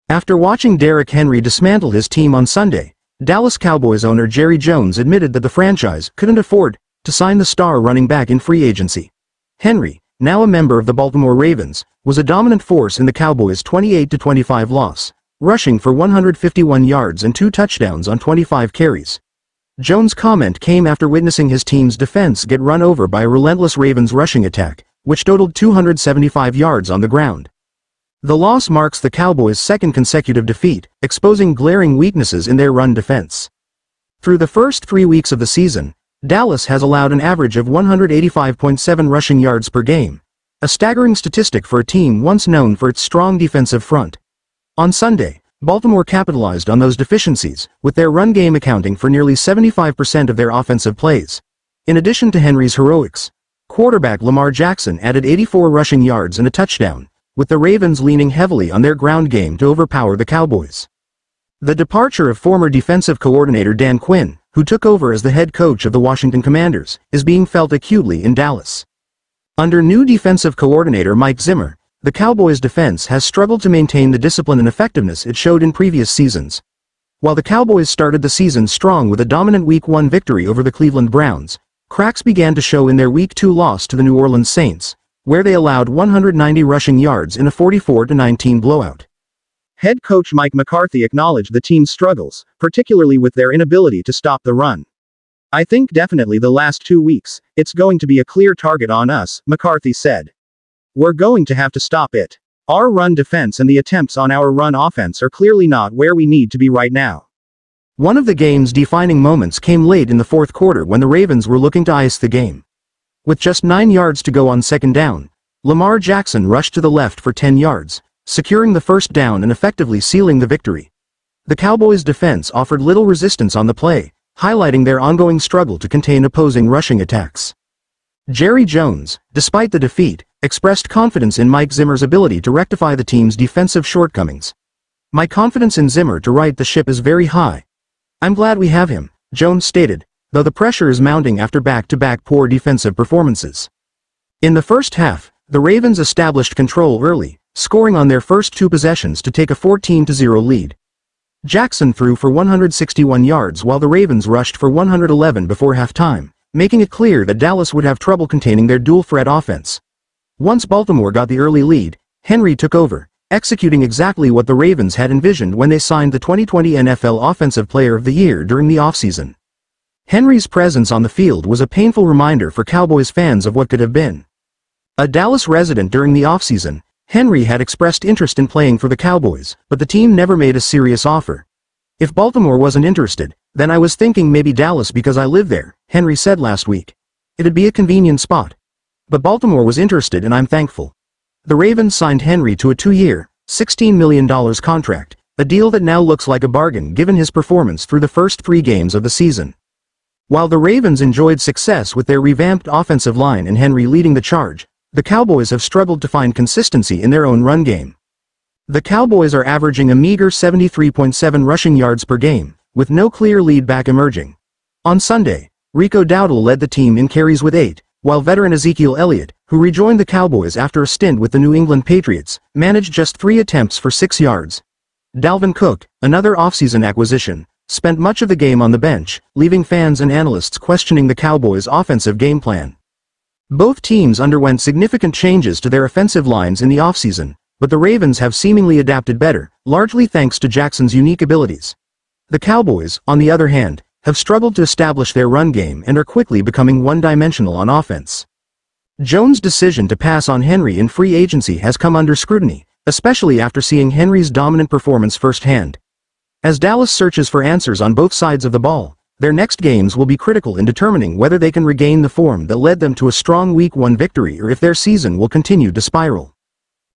After watching Derrick Henry dismantle his team on Sunday, Dallas Cowboys owner Jerry Jones admitted that the franchise couldn't afford to sign the star running back in free agency. Henry, now a member of the Baltimore Ravens, was a dominant force in the Cowboys' 28-25 loss, rushing for 151 yards and 2 touchdowns on 25 carries. Jones' comment came after witnessing his team's defense get run over by a relentless Ravens rushing attack, which totaled 275 yards on the ground. The loss marks the Cowboys' second consecutive defeat, exposing glaring weaknesses in their run defense. Through the first 3 weeks of the season, Dallas has allowed an average of 185.7 rushing yards per game, a staggering statistic for a team once known for its strong defensive front. On Sunday, Baltimore capitalized on those deficiencies, with their run game accounting for nearly 75% of their offensive plays. In addition to Henry's heroics, quarterback Lamar Jackson added 84 rushing yards and a touchdown, with the Ravens leaning heavily on their ground game to overpower the Cowboys. The departure of former defensive coordinator Dan Quinn, who took over as the head coach of the Washington Commanders, is being felt acutely in Dallas. Under new defensive coordinator Mike Zimmer, the Cowboys' defense has struggled to maintain the discipline and effectiveness it showed in previous seasons. While the Cowboys started the season strong with a dominant Week 1 victory over the Cleveland Browns, cracks began to show in their Week 2 loss to the New Orleans Saints, where they allowed 190 rushing yards in a 44-19 blowout. Head coach Mike McCarthy acknowledged the team's struggles, particularly with their inability to stop the run. "I think definitely the last 2 weeks, it's going to be a clear target on us," McCarthy said. "We're going to have to stop it. Our run defense and the attempts on our run offense are clearly not where we need to be right now." One of the game's defining moments came late in the fourth quarter when the Ravens were looking to ice the game. With just 9 yards to go on second down, Lamar Jackson rushed to the left for 10 yards, securing the first down and effectively sealing the victory. The Cowboys' defense offered little resistance on the play, highlighting their ongoing struggle to contain opposing rushing attacks. Jerry Jones, despite the defeat, expressed confidence in Mike Zimmer's ability to rectify the team's defensive shortcomings. "My confidence in Zimmer to right the ship is very high. I'm glad we have him," Jones stated, though the pressure is mounting after back-to-back poor defensive performances. In the first half, the Ravens established control early, scoring on their first 2 possessions to take a 14-0 lead. Jackson threw for 161 yards while the Ravens rushed for 111 before halftime, making it clear that Dallas would have trouble containing their dual-threat offense. Once Baltimore got the early lead, Henry took over, executing exactly what the Ravens had envisioned when they signed the 2020 NFL Offensive Player of the Year during the offseason. Henry's presence on the field was a painful reminder for Cowboys fans of what could have been. A Dallas resident during the offseason, Henry had expressed interest in playing for the Cowboys, but the team never made a serious offer. "If Baltimore wasn't interested, then I was thinking maybe Dallas because I live there," Henry said last week. "It'd be a convenient spot. But Baltimore was interested and I'm thankful." The Ravens signed Henry to a 2-year, $16 million contract, a deal that now looks like a bargain given his performance through the first 3 games of the season. While the Ravens enjoyed success with their revamped offensive line and Henry leading the charge, the Cowboys have struggled to find consistency in their own run game. The Cowboys are averaging a meager 73.7 rushing yards per game, with no clear lead back emerging. On Sunday, Rico Dowdle led the team in carries with 8, while veteran Ezekiel Elliott, who rejoined the Cowboys after a stint with the New England Patriots, managed just 3 attempts for 6 yards. Dalvin Cook, another offseason acquisition, spent much of the game on the bench, leaving fans and analysts questioning the Cowboys' offensive game plan. Both teams underwent significant changes to their offensive lines in the offseason, but the Ravens have seemingly adapted better, largely thanks to Jackson's unique abilities. The Cowboys, on the other hand, have struggled to establish their run game and are quickly becoming one-dimensional on offense. Jones' decision to pass on Henry in free agency has come under scrutiny, especially after seeing Henry's dominant performance firsthand. As Dallas searches for answers on both sides of the ball, their next games will be critical in determining whether they can regain the form that led them to a strong Week 1 victory or if their season will continue to spiral.